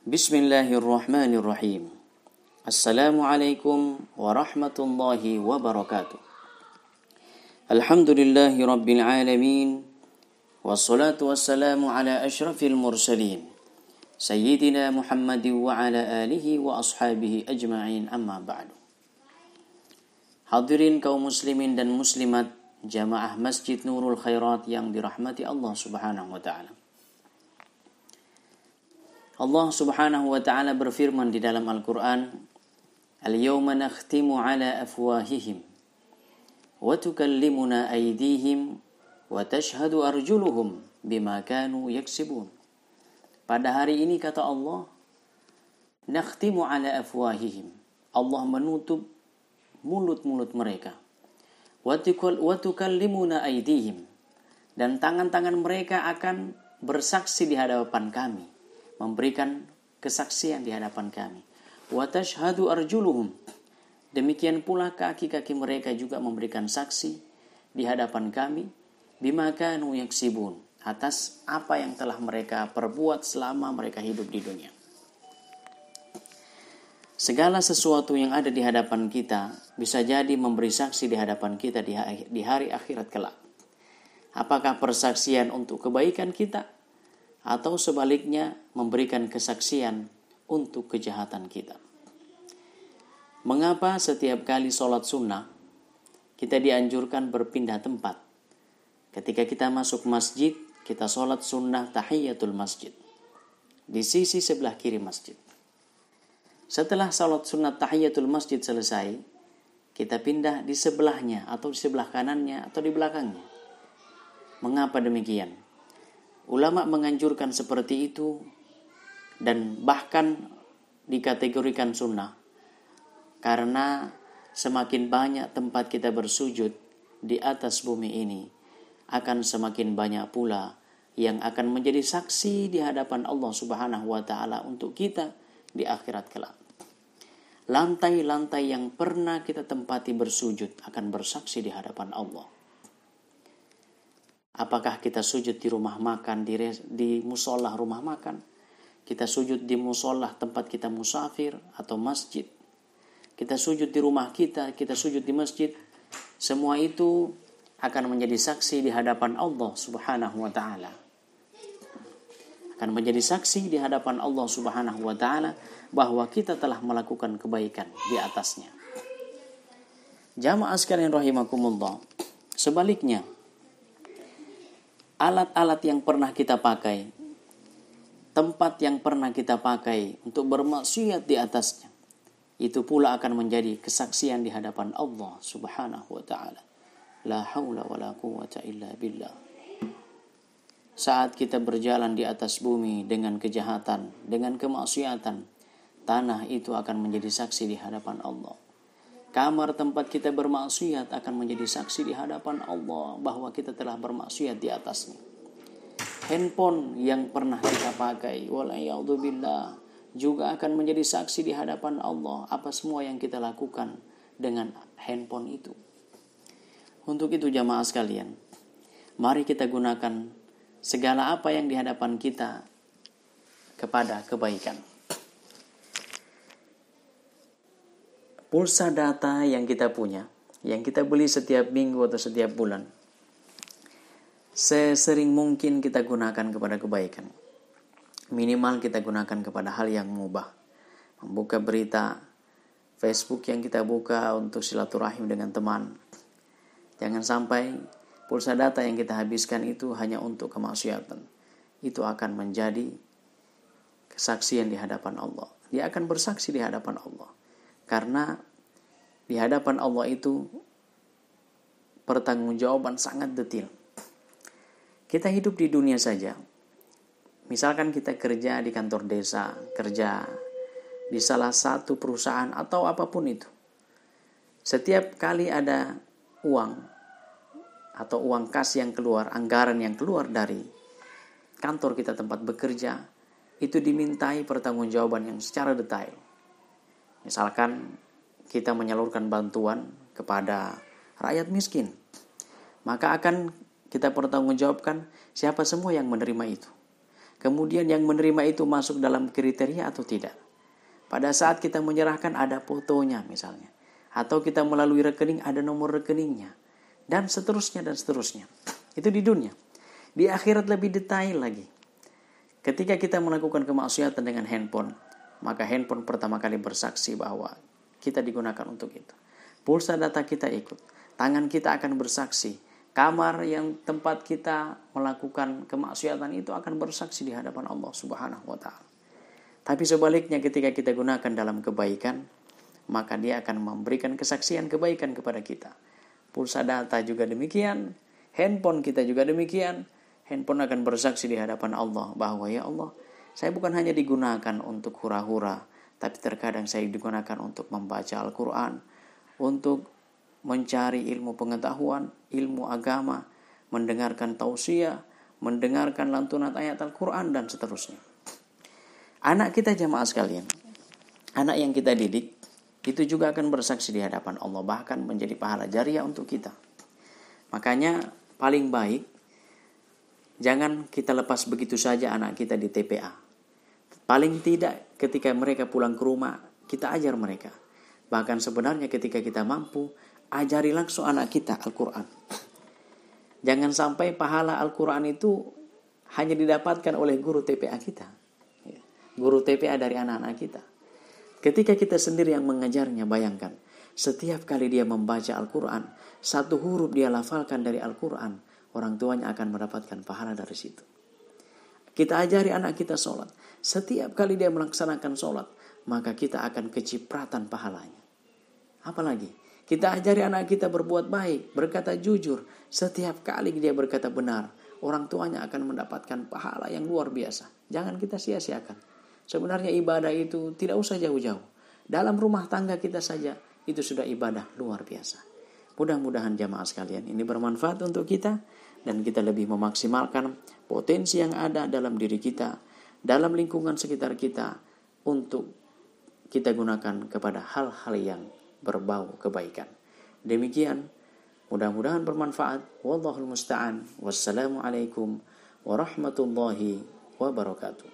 Bismillahirrahmanirrahim. Assalamualaikum warahmatullahi wabarakatuh. Alhamdulillahi rabbil alamin. Wassalatu wassalamu ala ashrafil mursalin. Sayyidina Muhammadin wa ala alihi wa ashabihi ajma'in, amma ba'du. Hadirin kaum muslimin dan muslimat jamaah Masjid Nurul Khairat yang dirahmati Allah subhanahu wa ta'ala. Allah subhanahu wa ta'ala berfirman di dalam Al-Quran, Al-yawma nakhtimu ala afwahihim, wa tukallimuna aydihim, wa tashhadu arjuluhum bima kanu yaksibun. Pada hari ini kata Allah, nakhtimu ala afwahihim. Allah menutup mulut-mulut mereka. Wa tukallimuna aydihim. Dan tangan-tangan mereka akan bersaksi di hadapan kami, memberikan kesaksian di hadapan kami. Wa tashhadu arjuluhum. Demikian pula kaki-kaki mereka juga memberikan saksi di hadapan kami, bima kanu yaksibun, atas apa yang telah mereka perbuat selama mereka hidup di dunia. Segala sesuatu yang ada di hadapan kita bisa jadi memberi saksi di hadapan kita di hari akhirat kelak. Apakah persaksian untuk kebaikan kita, atau sebaliknya memberikan kesaksian untuk kejahatan kita. Mengapa setiap kali sholat sunnah kita dianjurkan berpindah tempat? Ketika kita masuk masjid, kita sholat sunnah tahiyatul masjid di sisi sebelah kiri masjid. Setelah sholat sunnah tahiyatul masjid selesai, kita pindah di sebelahnya atau di sebelah kanannya atau di belakangnya. Mengapa demikian? Ulama menganjurkan seperti itu dan bahkan dikategorikan sunnah karena semakin banyak tempat kita bersujud di atas bumi ini, akan semakin banyak pula yang akan menjadi saksi di hadapan Allah Subhanahu wa ta'ala untuk kita di akhirat kelak. Lantai-lantai yang pernah kita tempati bersujud akan bersaksi di hadapan Allah. Apakah kita sujud di rumah makan, di musola rumah makan, kita sujud di musola tempat kita musafir atau masjid, kita sujud di rumah kita sujud di masjid, semua itu akan menjadi saksi di hadapan Allah Subhanahu wa ta'ala. Akan menjadi saksi di hadapan Allah Subhanahu wa ta'ala bahwa kita telah melakukan kebaikan di atasnya. Jamaah sekalian rahimakumullah, sebaliknya, alat-alat yang pernah kita pakai, tempat yang pernah kita pakai untuk bermaksiat di atasnya, itu pula akan menjadi kesaksian di hadapan Allah Subhanahu wa ta'ala. La haula wa la quwwata illa billah. Saat kita berjalan di atas bumi dengan kejahatan, dengan kemaksiatan, tanah itu akan menjadi saksi di hadapan Allah. Kamar tempat kita bermaksiat akan menjadi saksi di hadapan Allah bahwa kita telah bermaksiat di atasnya. Handphone yang pernah kita pakai, walayyaudzubillah, juga akan menjadi saksi di hadapan Allah apa semua yang kita lakukan dengan handphone itu. Untuk itu jamaah sekalian, mari kita gunakan segala apa yang di hadapan kita kepada kebaikan. Pulsa data yang kita punya, yang kita beli setiap minggu atau setiap bulan, sesering mungkin kita gunakan kepada kebaikan. Minimal kita gunakan kepada hal yang mubah. Membuka berita Facebook yang kita buka untuk silaturahim dengan teman. Jangan sampai pulsa data yang kita habiskan itu hanya untuk kemaksiatan. Itu akan menjadi kesaksian di hadapan Allah. Dia akan bersaksi di hadapan Allah. Karena di hadapan Allah itu pertanggungjawaban sangat detail. Kita hidup di dunia saja. Misalkan kita kerja di kantor desa, kerja di salah satu perusahaan atau apapun itu. Setiap kali ada uang atau uang kas yang keluar, anggaran yang keluar dari kantor kita tempat bekerja, itu dimintai pertanggungjawaban yang secara detail. Misalkan kita menyalurkan bantuan kepada rakyat miskin, maka akan kita pertanggungjawabkan siapa semua yang menerima itu. Kemudian yang menerima itu masuk dalam kriteria atau tidak. Pada saat kita menyerahkan ada fotonya misalnya. Atau kita melalui rekening ada nomor rekeningnya. Dan seterusnya dan seterusnya. Itu di dunia. Di akhirat lebih detail lagi. Ketika kita melakukan kemaksiatan dengan handphone, maka handphone pertama kali bersaksi bahwa kita digunakan untuk itu. Pulsa data kita ikut. Tangan kita akan bersaksi. Kamar yang tempat kita melakukan kemaksiatan itu akan bersaksi di hadapan Allah Subhanahu wa ta'ala. Tapi sebaliknya ketika kita gunakan dalam kebaikan, maka dia akan memberikan kesaksian kebaikan kepada kita. Pulsa data juga demikian, handphone kita juga demikian. Handphone akan bersaksi di hadapan Allah bahwa ya Allah, saya bukan hanya digunakan untuk hura-hura, tapi terkadang saya digunakan untuk membaca Al-Quran, untuk mencari ilmu pengetahuan, ilmu agama, mendengarkan tausiah, mendengarkan lantunan ayat Al-Quran, dan seterusnya. Anak kita jamaah sekalian, anak yang kita didik, itu juga akan bersaksi di hadapan Allah, bahkan menjadi pahala jariah untuk kita. Makanya paling baik, jangan kita lepas begitu saja anak kita di TPA. Paling tidak ketika mereka pulang ke rumah, kita ajar mereka. Bahkan sebenarnya ketika kita mampu, ajari langsung anak kita Al-Quran. Jangan sampai pahala Al-Quran itu hanya didapatkan oleh guru TPA kita. Guru TPA dari anak-anak kita. Ketika kita sendiri yang mengajarnya, bayangkan. Setiap kali dia membaca Al-Quran, satu huruf dia lafalkan dari Al-Quran, orang tuanya akan mendapatkan pahala dari situ. Kita ajari anak kita sholat. Setiap kali dia melaksanakan sholat, maka kita akan kecipratan pahalanya. Apalagi kita ajari anak kita berbuat baik, berkata jujur. Setiap kali dia berkata benar, orang tuanya akan mendapatkan pahala yang luar biasa. Jangan kita sia-siakan. Sebenarnya ibadah itu tidak usah jauh-jauh. Dalam rumah tangga kita saja, itu sudah ibadah luar biasa. Mudah-mudahan jamaah sekalian ini bermanfaat untuk kita. Dan kita lebih memaksimalkan potensi yang ada dalam diri kita, dalam lingkungan sekitar kita, untuk kita gunakan kepada hal-hal yang berbau kebaikan. Demikian, mudah-mudahan bermanfaat. Wallahul musta'an. Wassalamualaikum warahmatullahi wabarakatuh.